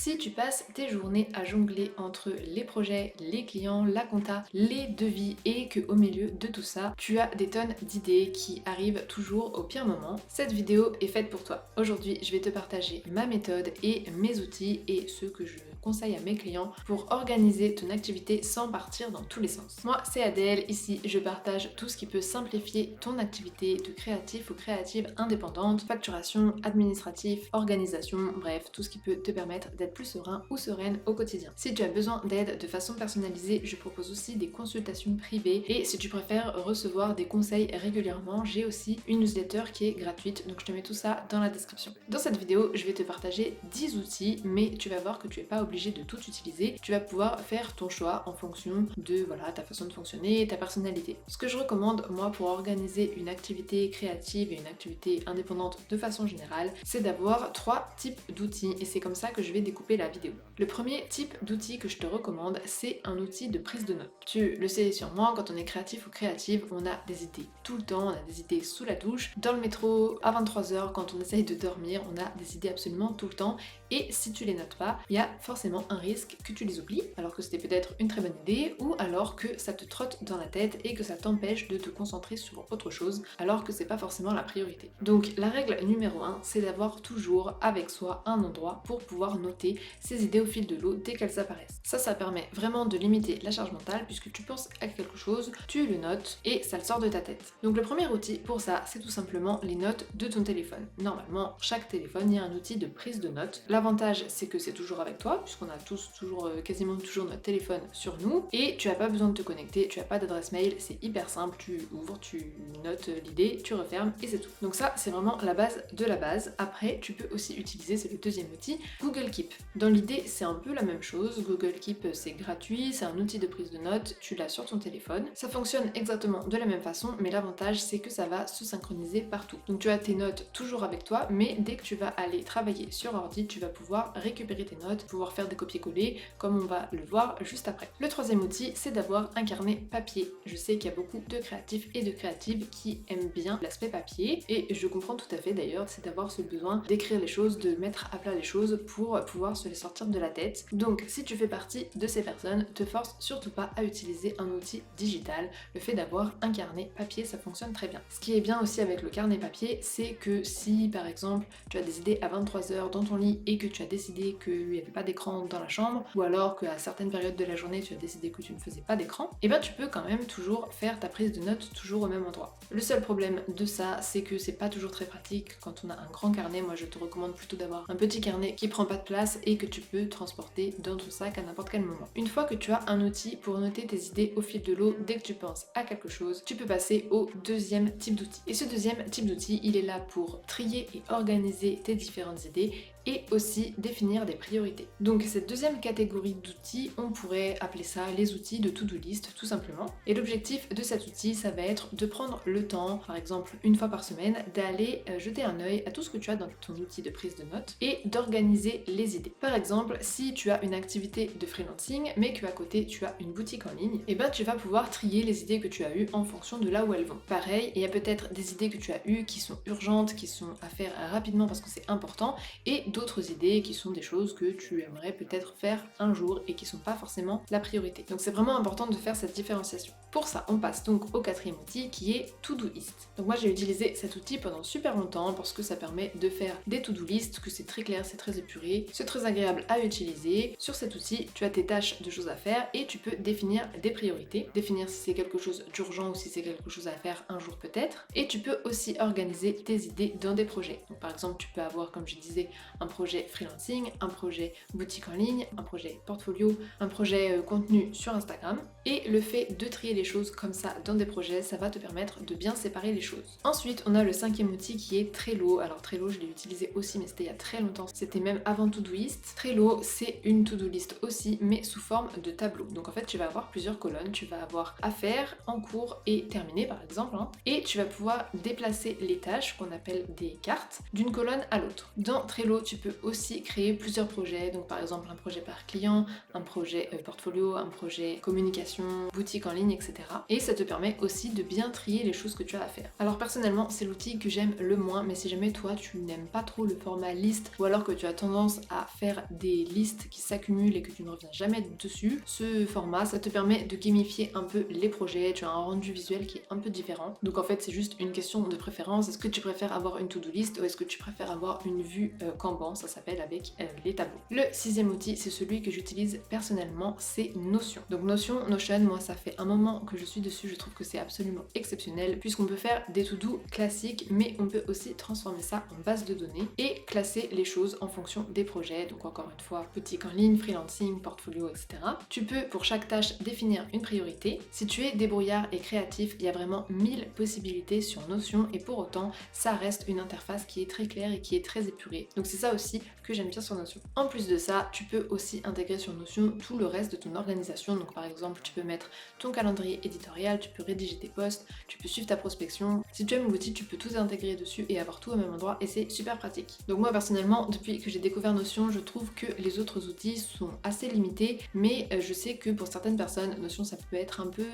Si tu passes tes journées à jongler entre les projets, les clients, la compta, les devis et que au milieu de tout ça, tu as des tonnes d'idées qui arrivent toujours au pire moment, cette vidéo est faite pour toi. Aujourd'hui, je vais te partager ma méthode et mes outils et ceux que je conseille à mes clients pour organiser ton activité sans partir dans tous les sens. Moi, c'est Adèle, ici je partage tout ce qui peut simplifier ton activité de créatif ou créative indépendante, facturation, administratif, organisation, bref, tout ce qui peut te permettre d'être plus serein ou sereine au quotidien. Si tu as besoin d'aide de façon personnalisée, je propose aussi des consultations privées et si tu préfères recevoir des conseils régulièrement, j'ai aussi une newsletter qui est gratuite, donc je te mets tout ça dans la description. Dans cette vidéo, je vais te partager 10 outils, mais tu vas voir que tu n'es pas obligé de tout utiliser, tu vas pouvoir faire ton choix en fonction de ta façon de fonctionner, ta personnalité. Ce que je recommande moi pour organiser une activité créative et une activité indépendante de façon générale, c'est d'avoir 3 types d'outils et c'est comme ça que je vais découper la vidéo. Le premier type d'outil que je te recommande, c'est un outil de prise de notes. Tu le sais sûrement, quand on est créatif ou créative, on a des idées tout le temps, on a des idées sous la douche, dans le métro, à 23h, quand on essaye de dormir, on a des idées absolument tout le temps et si tu les notes pas, il y a forcément un risque que tu les oublies, alors que c'était peut-être une très bonne idée, ou alors que ça te trotte dans la tête et que ça t'empêche de te concentrer sur autre chose, alors que c'est pas forcément la priorité. Donc la règle numéro 1, c'est d'avoir toujours avec soi un endroit pour pouvoir noter ses idées au fil de l'eau dès qu'elles apparaissent. Ça permet vraiment de limiter la charge mentale puisque tu penses à quelque chose, tu le notes et ça le sort de ta tête. Donc le premier outil pour ça, c'est tout simplement les notes de ton téléphone. Normalement, chaque téléphone, il y a un outil de prise de notes. L'avantage, c'est que c'est toujours avec toi, puisqu'on a tous toujours, quasiment toujours notre téléphone sur nous, et tu n'as pas besoin de te connecter, tu n'as pas d'adresse mail, c'est hyper simple, tu ouvres, tu notes l'idée, tu refermes, et c'est tout. Donc ça, c'est vraiment la base de la base. Après, tu peux aussi utiliser, c'est le deuxième outil, Google Keep. Dans l'idée, c'est un peu la même chose, Google Keep, c'est gratuit, c'est un outil de prise de notes, tu l'as sur ton téléphone. Ça fonctionne exactement de la même façon, mais l'avantage, c'est que ça va se synchroniser partout. Donc tu as tes notes toujours avec toi, mais dès que tu vas aller travailler sur ordi, tu vas pouvoir récupérer tes notes, pouvoir faire des copier-coller, comme on va le voir juste après. Le troisième outil, c'est d'avoir un carnet papier. Je sais qu'il y a beaucoup de créatifs et de créatives qui aiment bien l'aspect papier, et je comprends tout à fait d'ailleurs, c'est d'avoir ce besoin d'écrire les choses, de mettre à plat les choses pour pouvoir se les sortir de la tête. Donc si tu fais partie de ces personnes, te force surtout pas à utiliser un outil digital. Le fait d'avoir un carnet papier, ça fonctionne très bien. Ce qui est bien aussi avec le carnet papier, c'est que si par exemple tu as des idées à 23h dans ton lit et que tu as décidé qu'il n'y avait pas d'écran dans la chambre, ou alors qu'à certaines périodes de la journée tu as décidé que tu ne faisais pas d'écran, et ben tu peux quand même toujours faire ta prise de notes toujours au même endroit. Le seul problème de ça, c'est que c'est pas toujours très pratique quand on a un grand carnet. Moi je te recommande plutôt d'avoir un petit carnet qui prend pas de place et que tu peux transporter dans ton sac à n'importe quel moment. Une fois que tu as un outil pour noter tes idées au fil de l'eau, dès que tu penses à quelque chose, tu peux passer au deuxième type d'outil. Et ce deuxième type d'outil, il est là pour trier et organiser tes différentes idées et aussi définir des priorités. Donc cette deuxième catégorie d'outils, on pourrait appeler ça les outils de to-do list tout simplement. Et l'objectif de cet outil, ça va être de prendre le temps, par exemple une fois par semaine, d'aller jeter un œil à tout ce que tu as dans ton outil de prise de notes et d'organiser les idées. Par exemple, si tu as une activité de freelancing mais qu'à côté tu as une boutique en ligne, et ben tu vas pouvoir trier les idées que tu as eues en fonction de là où elles vont. Pareil, il y a peut-être des idées que tu as eues qui sont urgentes, qui sont à faire rapidement parce que c'est important, et d'autres idées qui sont des choses que tu aimerais peut-être faire un jour et qui sont pas forcément la priorité. Donc c'est vraiment important de faire cette différenciation. Pour ça, on passe donc au quatrième outil qui est Todoist. Donc moi j'ai utilisé cet outil pendant super longtemps parce que ça permet de faire des to-do list, que c'est très clair, c'est très épuré, c'est très agréable à utiliser. Sur cet outil, tu as tes tâches de choses à faire et tu peux définir des priorités, définir si c'est quelque chose d'urgent ou si c'est quelque chose à faire un jour peut-être. Et tu peux aussi organiser tes idées dans des projets. Donc par exemple, tu peux avoir, comme je disais, un projet freelancing, un projet boutique en ligne, un projet portfolio, un projet contenu sur Instagram. Et le fait de trier les choses comme ça dans des projets, ça va te permettre de bien séparer les choses. Ensuite, on a le cinquième outil qui est Trello. Alors Trello, je l'ai utilisé aussi, mais c'était il y a très longtemps. C'était même avant Todoist. Trello, c'est une to-do list aussi, mais sous forme de tableau. Donc en fait, tu vas avoir plusieurs colonnes. Tu vas avoir à faire, en cours et terminé par exemple. Et tu vas pouvoir déplacer les tâches qu'on appelle des cartes d'une colonne à l'autre. Dans Trello, tu peux aussi créer plusieurs projets. Donc par exemple un projet par client, un projet portfolio, un projet communication, boutique en ligne, etc. Et ça te permet aussi de bien trier les choses que tu as à faire. Alors personnellement, c'est l'outil que j'aime le moins, mais si jamais toi tu n'aimes pas trop le format liste ou alors que tu as tendance à faire des listes qui s'accumulent et que tu ne reviens jamais dessus, ce format ça te permet de gamifier un peu les projets, tu as un rendu visuel qui est un peu différent. Donc en fait c'est juste une question de préférence. Est-ce que tu préfères avoir une to-do list ou est-ce que tu préfères avoir une vue Kanban, ça s'appelle, avec les tableaux. Le sixième outil, c'est celui que j'utilise personnellement, c'est Notion. Donc Notion, moi ça fait un moment que je suis dessus, je trouve que c'est absolument exceptionnel puisqu'on peut faire des to-do classiques mais on peut aussi transformer ça en base de données et classer les choses en fonction des projets. Donc encore une fois, boutique en ligne, freelancing, portfolio, etc. Tu peux pour chaque tâche définir une priorité. Si tu es débrouillard et créatif, il y a vraiment 1000 possibilités sur Notion et pour autant ça reste une interface qui est très claire et qui est très épurée. Donc c'est ça aussi que j'aime bien sur Notion. En plus de ça, tu peux aussi intégrer sur Notion tout le reste de ton organisation. Donc par exemple, tu peux mettre ton calendrier éditorial, tu peux rédiger tes posts, tu peux suivre ta prospection. Si tu aimes l'outil, tu peux tout intégrer dessus et avoir tout au même endroit et c'est super pratique. Donc moi personnellement, depuis que j'ai découvert Notion, je trouve que les autres outils sont assez limités, mais je sais que pour certaines personnes, Notion ça peut être un peu,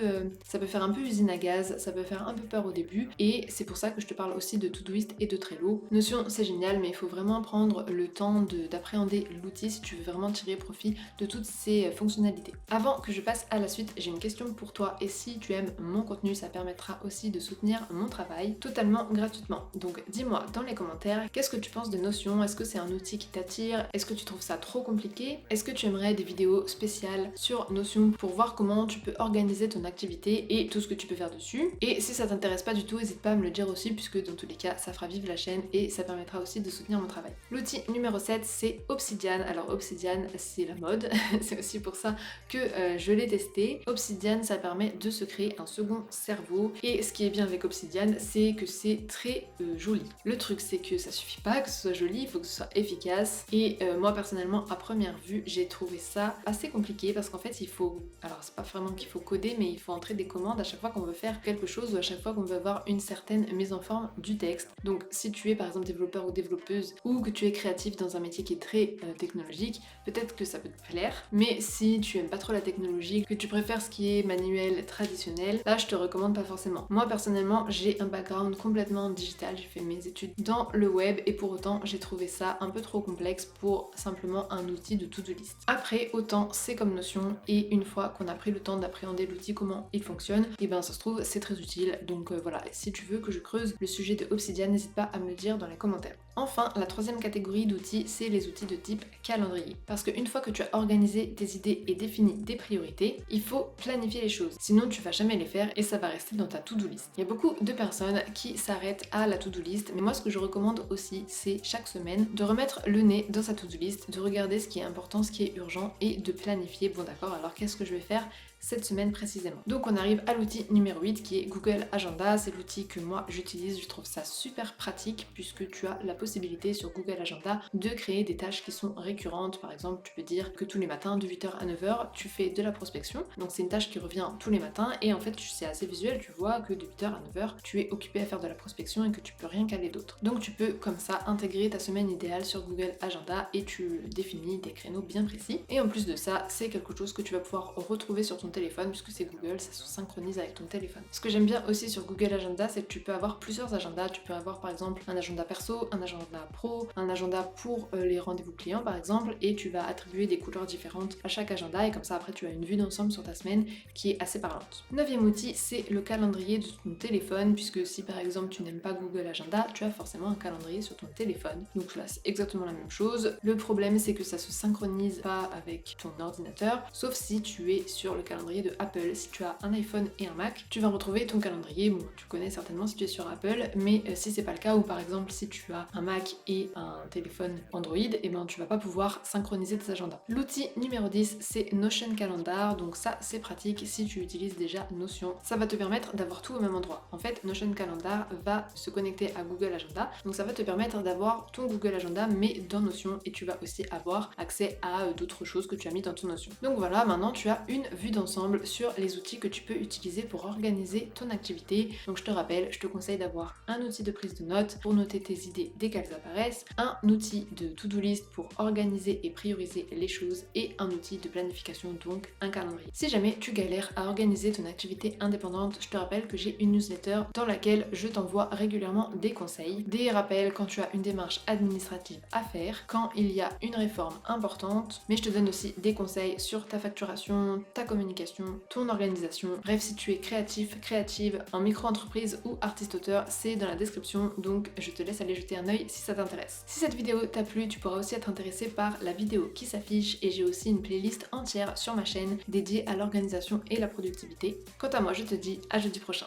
ça peut faire un peu usine à gaz, ça peut faire un peu peur au début et c'est pour ça que je te parle aussi de Todoist et de Trello. Notion c'est génial, mais il faut vraiment prendre le temps d'appréhender l'outil si tu veux vraiment tirer profit de toutes ces fonctionnalités. Avant que je passe à la suite, j'ai une question pour toi et si tu aimes mon contenu, ça permettra aussi de soutenir mon travail totalement gratuitement. Donc dis-moi dans les commentaires, qu'est-ce que tu penses de Notion? Est-ce que c'est un outil qui t'attire? Est-ce que tu trouves ça trop compliqué? Est-ce que tu aimerais des vidéos spéciales sur Notion pour voir comment tu peux organiser ton activité et tout ce que tu peux faire dessus? Et si ça t'intéresse pas du tout, n'hésite pas à me le dire aussi puisque dans tous les cas, ça fera vivre la chaîne et ça permettra aussi de soutenir mon travail. L'outil numéro 7, c'est Obsidian. Alors Obsidian, c'est la mode, c'est aussi pour ça que je l'ai testé. Obsidian, ça permet de se créer un second cerveau et ce qui est bien avec Obsidian, c'est que c'est très joli. Le truc, c'est que ça suffit pas que ce soit joli, il faut que ce soit efficace et moi personnellement, à première vue, j'ai trouvé ça assez compliqué parce qu'en fait, il faut, alors c'est pas vraiment qu'il faut coder, mais il faut entrer des commandes à chaque fois qu'on veut faire quelque chose ou à chaque fois qu'on veut avoir une certaine mise en forme du texte. Donc si tu es par exemple développeur ou développeuse ou que tu es créatif dans un métier qui est très technologique, peut-être que ça peut te plaire, mais si tu aimes pas trop la technologie, que tu préfères ce qui est manuel traditionnel, là je te recommande pas forcément. Moi personnellement, j'ai un background complètement digital, j'ai fait mes études dans le web et pour autant j'ai trouvé ça un peu trop complexe pour simplement un outil de to-do list. Après, autant c'est comme Notion et une fois qu'on a pris le temps d'appréhender l'outil, comment il fonctionne, et ben ça se trouve c'est très utile. Donc voilà, si tu veux que je creuse le sujet de Obsidian, n'hésite pas à me le dire dans les commentaires. Enfin, la troisième catégorie d'outils, c'est les outils de type calendrier. Parce qu'une fois que tu as organisé tes idées et défini des priorités, il faut planifier les choses. Sinon, tu vas jamais les faire et ça va rester dans ta to-do list. Il y a beaucoup de personnes qui s'arrêtent à la to-do list, mais moi ce que je recommande aussi, c'est chaque semaine de remettre le nez dans sa to-do list, de regarder ce qui est important, ce qui est urgent et de planifier, bon d'accord, alors qu'est-ce que je vais faire cette semaine précisément. Donc on arrive à l'outil numéro 8 qui est Google Agenda. C'est l'outil que moi j'utilise, je trouve ça super pratique puisque tu as la possibilité sur Google Agenda de créer des tâches qui sont récurrentes. Par exemple, tu peux dire que tous les matins de 8h à 9h tu fais de la prospection. Donc c'est une tâche qui revient tous les matins et en fait c'est assez visuel, tu vois que de 8h à 9h tu es occupé à faire de la prospection et que tu peux rien caler d'autre. Donc tu peux comme ça intégrer ta semaine idéale sur Google Agenda et tu définis des créneaux bien précis. Et en plus de ça, c'est quelque chose que tu vas pouvoir retrouver sur ton téléphone puisque c'est Google, ça se synchronise avec ton téléphone. Ce que j'aime bien aussi sur Google Agenda, c'est que tu peux avoir plusieurs agendas. Tu peux avoir par exemple un agenda perso, un agenda pro, un agenda pour les rendez-vous clients par exemple, et tu vas attribuer des couleurs différentes à chaque agenda et comme ça après tu as une vue d'ensemble sur ta semaine qui est assez parlante. Neuvième outil, c'est le calendrier de ton téléphone puisque si par exemple tu n'aimes pas Google Agenda, tu as forcément un calendrier sur ton téléphone. Donc là c'est exactement la même chose. Le problème c'est que ça se synchronise pas avec ton ordinateur, sauf si tu es sur le calendrier de Apple. Si tu as un iPhone et un Mac, tu vas retrouver ton calendrier. Bon, tu connais certainement si tu es sur Apple, mais si c'est pas le cas, ou par exemple si tu as un Mac et un téléphone Android, et ben tu vas pas pouvoir synchroniser tes agendas. L'outil numéro 10, c'est Notion Calendar. Donc ça, c'est pratique si tu utilises déjà Notion. Ça va te permettre d'avoir tout au même endroit. En fait, Notion Calendar va se connecter à Google Agenda. Donc ça va te permettre d'avoir ton Google Agenda, mais dans Notion, et tu vas aussi avoir accès à d'autres choses que tu as mis dans ton Notion. Donc voilà, maintenant tu as une vue d'ensemble ensemble sur les outils que tu peux utiliser pour organiser ton activité. Donc je te rappelle, je te conseille d'avoir un outil de prise de notes pour noter tes idées dès qu'elles apparaissent, un outil de to-do list pour organiser et prioriser les choses et un outil de planification, donc un calendrier. Si jamais tu galères à organiser ton activité indépendante, je te rappelle que j'ai une newsletter dans laquelle je t'envoie régulièrement des conseils, des rappels quand tu as une démarche administrative à faire, quand il y a une réforme importante, mais je te donne aussi des conseils sur ta facturation, ta communication, ton organisation. Bref, si tu es créatif, créative, en micro-entreprise ou artiste-auteur, c'est dans la description, donc je te laisse aller jeter un œil si ça t'intéresse. Si cette vidéo t'a plu, tu pourras aussi être intéressé par la vidéo qui s'affiche et j'ai aussi une playlist entière sur ma chaîne dédiée à l'organisation et la productivité. Quant à moi, je te dis à jeudi prochain.